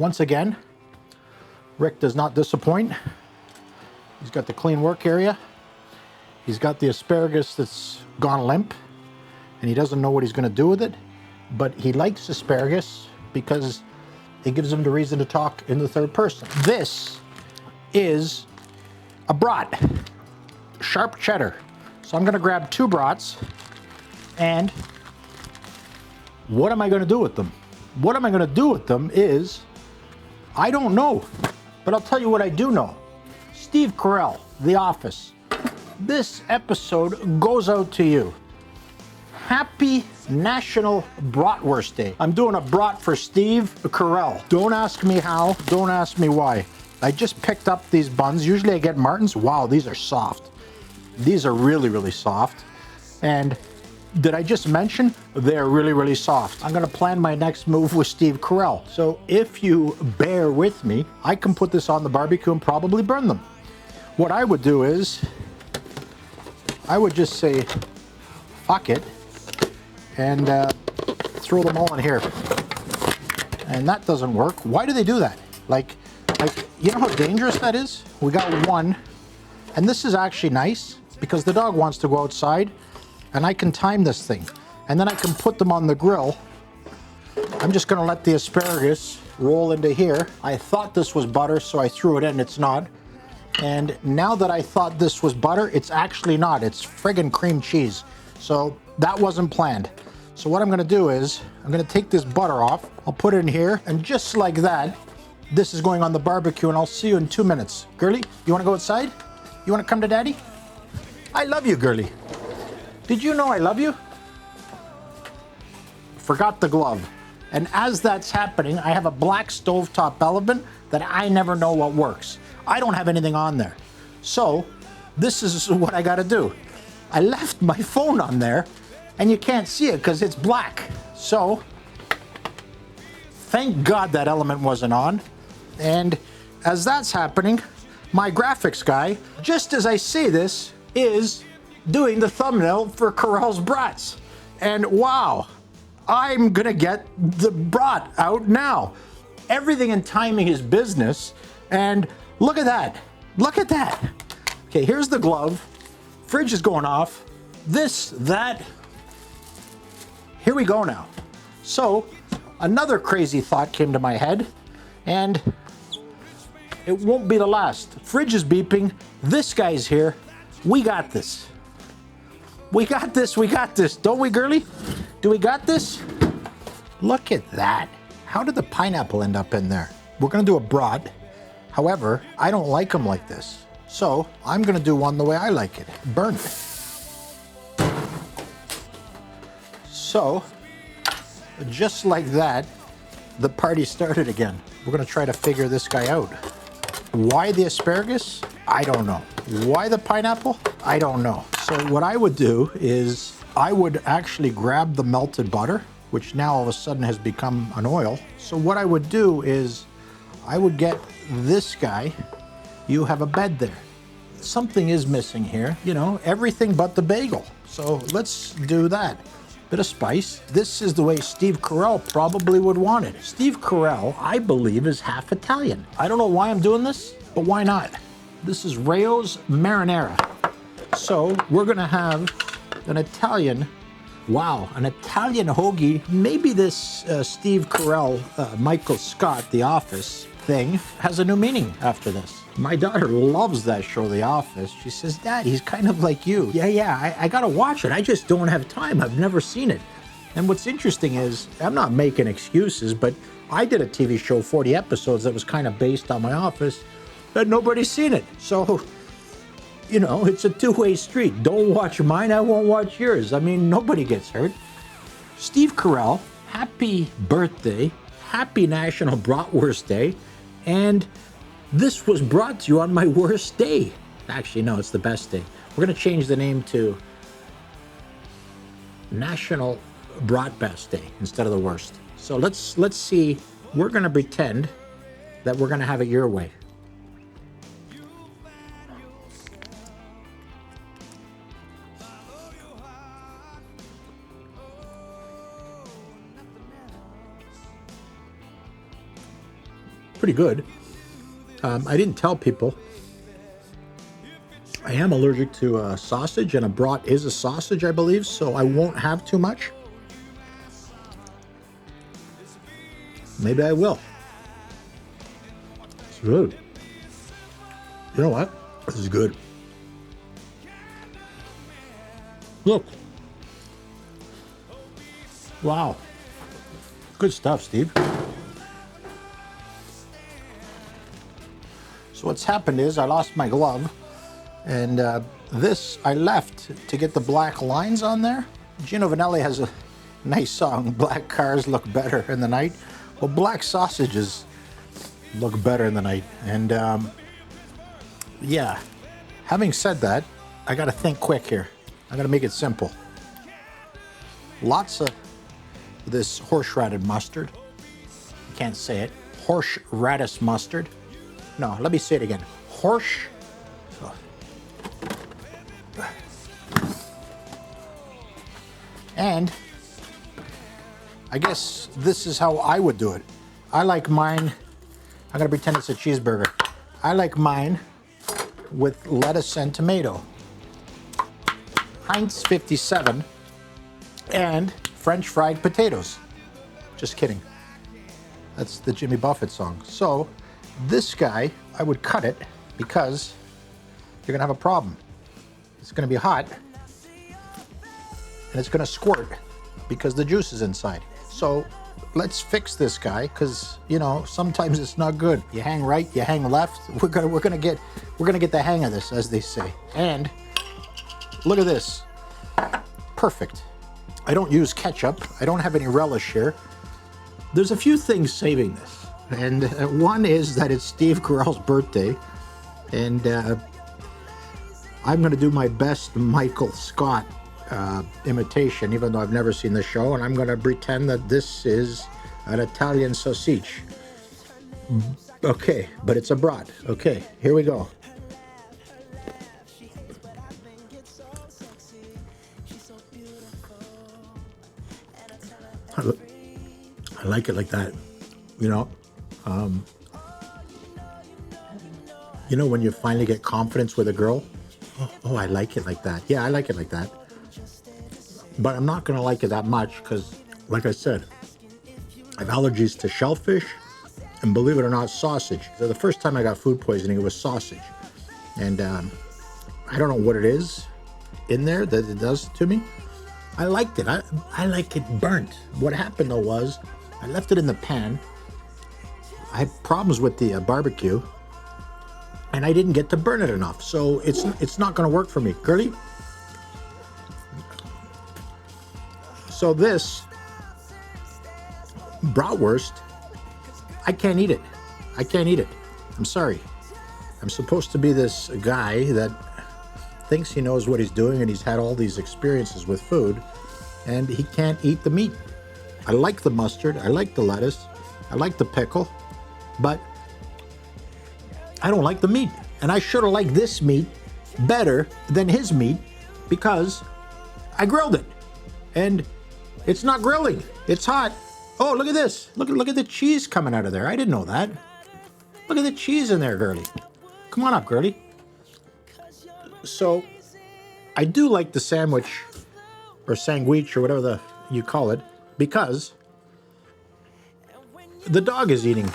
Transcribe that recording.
Once again, Rick does not disappoint. He's got the clean work area. He's got the asparagus that's gone limp, and he doesn't know what he's going to do with it. But he likes asparagus because it gives him the reason to talk in the third person. This is a brat, sharp cheddar. So I'm going to grab 2 brats, and what am I going to do with them? What am I going to do with them is, I don't know, but I'll tell you what I do know. Steve Carell, The Office. This episode goes out to you. Happy National Bratwurst Day. I'm doing a brat for Steve Carell. Don't ask me how, don't ask me why. I just picked up these buns. Usually I get Martin's. Wow, these are soft. These are really, really soft. And did I just mention they're really, really soft? I'm gonna plan my next move with Steve Carell. So if you bear with me, I can put this on the barbecue and probably burn them. What I would do is, I would just say, fuck it, and throw them all in here. And that doesn't work. Why do they do that? Like, you know how dangerous that is? We got one, and this is actually nice because the dog wants to go outside, and I can time this thing. And then I can put them on the grill. I'm just gonna let the asparagus roll into here. I thought this was butter, so I threw it in, it's not. And now that I thought this was butter, it's actually not. It's friggin' cream cheese. So that wasn't planned. So what I'm gonna do is, I'm gonna take this butter off, I'll put it in here, and just like that, this is going on the barbecue, and I'll see you in 2 minutes. Girlie, you wanna go outside? You wanna come to Daddy? I love you, Girlie. Did you know I love you? Forgot the glove. And as that's happening, I have a black stovetop element that I never know what works. I don't have anything on there. So this is what I gotta do. I left my phone on there, and you can't see it because it's black. So thank God that element wasn't on. And as that's happening, my graphics guy, just as I say this, is doing the thumbnail for Carell's Brats. And wow, I'm gonna get the brat out now. Everything in timing is business, and look at that. Look at that. Okay, here's the glove. Fridge is going off. This, that. Here we go now. So, another crazy thought came to my head, and it won't be the last. Fridge is beeping. This guy's here. We got this. We got this, we got this. Don't we, Girlie? Do we got this? Look at that. How did the pineapple end up in there? We're gonna do a brat. However, I don't like them like this. So, I'm gonna do one the way I like it. Burnt. So, just like that, the party started again. We're gonna try to figure this guy out. Why the asparagus? I don't know. Why the pineapple? I don't know. So what I would do is I would actually grab the melted butter, which now all of a sudden has become an oil. So what I would do is I would get this guy. You have a bed there. Something is missing here, you know, everything but the bagel. So let's do that. Bit of spice. This is the way Steve Carell probably would want it. Steve Carell, I believe, is half Italian. I don't know why I'm doing this, but why not? This is Rayo's marinara. So we're gonna have an Italian, wow, an Italian hoagie. Maybe this Steve Carell, Michael Scott, The Office thing has a new meaning after this. My daughter loves that show, The Office. She says, Dad, he's kind of like you. Yeah, I gotta watch it. I just don't have time. I've never seen it. And what's interesting is, I'm not making excuses, but I did a TV show, 40 episodes, that was kind of based on my office, but nobody's seen it. So, you know, it's a two-way street. Don't watch mine, I won't watch yours. I mean, nobody gets hurt. Steve Carell, happy birthday. Happy National Bratwurst Day. And this was brought to you on my worst day. Actually, no, it's the best day. We're gonna change the name to National Brat Best Day instead of the worst. So let's see. We're gonna pretend that we're gonna have it your way. pretty good. I didn't tell people. I am allergic to sausage, and a brat is a sausage, I believe, so I won't have too much. Maybe I will. It's good. You know what? This is good. Look. Wow. Good stuff, Steve. So what's happened is I lost my glove, and this I left to get the black lines on there. Gino Vanelli has a nice song, Black Cars Look Better in the Night. Well, black sausages look better in the night. And yeah, having said that, I gotta think quick here. I gotta make it simple. Lots of this horseradish mustard. I can't say it. Horseradish mustard. No, let me say it again. And I guess this is how I would do it. I like mine, I'm gonna pretend it's a cheeseburger. I like mine with lettuce and tomato. Heinz 57 and French fried potatoes. Just kidding. That's the Jimmy Buffett song. So this guy, I would cut it because you're gonna have a problem. It's gonna be hot and it's gonna squirt because the juice is inside. So let's fix this guy, because you know sometimes it's not good. You hang right, you hang left. We're gonna get the hang of this, as they say. And look at this, perfect. I don't use ketchup. I don't have any relish here. There's a few things saving this, and one is that it's Steve Carell's birthday, and I'm gonna do my best Michael Scott imitation, even though I've never seen the show, and I'm going to pretend that this is an Italian sausage. Okay, but it's a brat. Okay, here we go. I like it like that, you know. You know when you finally get confidence with a girl? Oh, I like it like that. Yeah, I like it like that. But I'm not going to like it that much because, like I said, I have allergies to shellfish and, believe it or not, sausage. So the first time I got food poisoning, it was sausage. And I don't know what it is in there that it does to me. I liked it. I like it burnt. What happened, though, was I left it in the pan. I had problems with the barbecue, and I didn't get to burn it enough. So it's not going to work for me. Girlie? So this Bratwurst, I can't eat it. I can't eat it. I'm sorry. I'm supposed to be this guy that thinks he knows what he's doing and he's had all these experiences with food, and he can't eat the meat. I like the mustard. I like the lettuce. I like the pickle, but I don't like the meat. And I should have liked this meat better than his meat because I grilled it. And it's not grilling. It's hot. Oh, look at this. Look at the cheese coming out of there. I didn't know that. Look at the cheese in there, girlie. Come on up, girlie. So, I do like the sandwich, or sandwich, or whatever you call it, because the dog is eating.